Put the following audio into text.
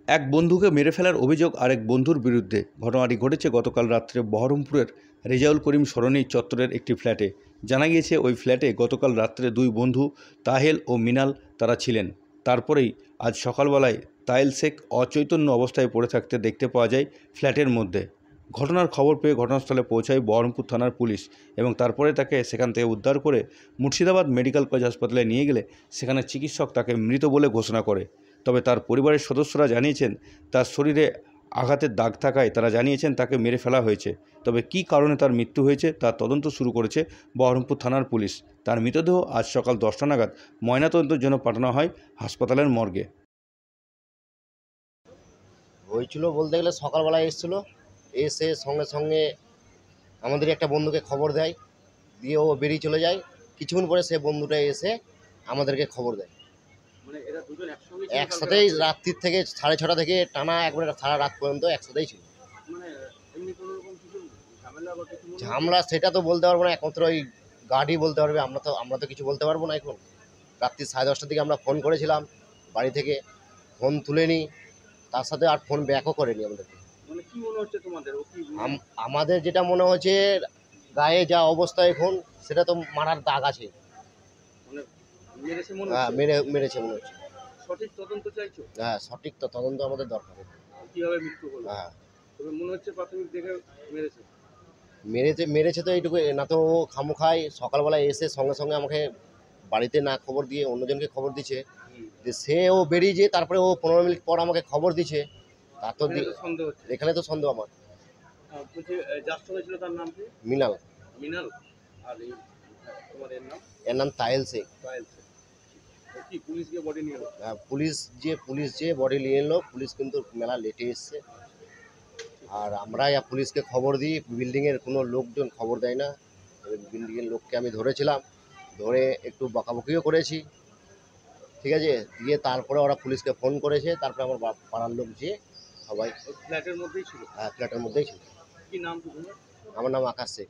এক বন্ধুকে মেরে ফেলার অভিযোগ আরেক বন্ধুর বিরুদ্ধে। ঘটনাটি ঘটেছে গতকাল রাত্রে বহরমপুরের রেজাউল করিম সরণি চত্বরের একটি ফ্ল্যাটে। জানা গিয়েছে ওই ফ্ল্যাটে গতকাল রাত্রে দুই বন্ধু তাহেল ও মিনাল তারা ছিলেন। তারপরেই আজ সকালবেলায় তাহেল শেখ অচৈতন্য অবস্থায় পড়ে থাকতে দেখতে পাওয়া যায় ফ্ল্যাটের মধ্যে। ঘটনার খবর পেয়ে ঘটনাস্থলে পৌঁছায় বহরমপুর থানার পুলিশ এবং তারপরে তাকে সেখান থেকে উদ্ধার করে মুর্শিদাবাদ মেডিকেল কলেজ হাসপাতালে নিয়ে গেলে সেখানে চিকিৎসক তাকে মৃত বলে ঘোষণা করে। তবে তার পরিবারের সদস্যরা জানিয়েছেন তার শরীরে আঘাতের দাগ থাকায় তারা জানিয়েছেন তাকে মেরে ফেলা হয়েছে। তবে কী কারণে তার মৃত্যু হয়েছে তার তদন্ত শুরু করেছে বহরমপুর থানার পুলিশ। তার মৃতদেহ আজ সকাল 10টা নাগাদ ময়নাতদন্তের জন্য পাঠানো হয় হাসপাতালের মর্গে। হয়েছিল বলতে গেলে সকালবেলায় এসেছিলো, এসে সঙ্গে সঙ্গে আমাদের একটা বন্ধুকে খবর দেয়, দিয়ে ও বেরিয়ে চলে যায়। কিছুক্ষণ পরে সে বন্ধুটা এসে আমাদেরকে খবর দেয়। মানে এরা দুজন একসাথেই রাত্রির থেকে 6:30 থেকে টানা একবারে সারা রাত পর্যন্ত একসাথেই ছিল। মানে এমনি কোনো রকম কিছু ঝামেলা বা কিছু ঝামেলা সেটা তো বলতে পারবো না, একমাত্র ওই গার্ডই বলতে পারবে। আমরা তো কিছু বলতে পারবো না। এখন রাত্রি 10:30টার দিকে আমরা ফোন করেছিলাম বাড়ি থেকে, ফোন তুলেনি, তার সাথে আর ফোন ব্যাকও করেনি আমাদেরকে। মানে কি মনে হচ্ছে তোমাদের? ও কি আমাদের যেটা মনে হচ্ছে, গায়ে যা অবস্থা এখন, সেটা তো মারার দাগ আছে। মানে মেরেছে মনে হ্যাঁ, হচ্ছে? মেরেছে মনে হচ্ছে। সঠিক তদন্ত চাইছো? হ্যাঁ, সঠিক তো তদন্ত আমাদের দরকার। কিভাবে মৃত্যু হলো? হ্যাঁ, তবে মনে হচ্ছে প্রাথমিক দেখে মেরেছে। মেরেছে তো এইটুকু। না তো ও খামোখায় সকালবেলায় এসে সঙ্গে সঙ্গে আমাকে বাড়িতে না খবর দিয়ে অন্যজনকে খবর দিচ্ছে, যে ও বেরিয়ে যেয়ে তারপরে ও 15 মিনিট পর আমাকে খবর দিচ্ছে। তার তো সন্দেহ হচ্ছে। এখানে তো সন্দেহ আমার। বলছি যার সঙ্গে ছিল তার নাম কি? মিনাল। মিনাল। আর তোমার এর নাম? এর নাম তাহেল শেখ। পায়েল। কি পুলিশ গিয়ে বডি নিয়ে এলো? পুলিশ যে বডি নিয়ে এলো, পুলিশ কিন্তু মেলা লেটে এসছে। আর আমরা পুলিশকে খবর দিই, বিল্ডিংয়ের কোনো লোকজন খবর দেয় না। বিল্ডিংয়ের লোককে আমি ধরেছিলাম, ধরে একটু বকাবকিও করেছি, ঠিক আছে। দিয়ে তারপরে ওরা পুলিশকে ফোন করেছে, তারপরে আমার পাড়ার লোক যেয়ে সবাই। ফ্ল্যাটের মধ্যেই ছিল? হ্যাঁ, ফ্ল্যাটের মধ্যেই ছিল। কি নাম তোমার? আমার নাম আকাশ শেখ।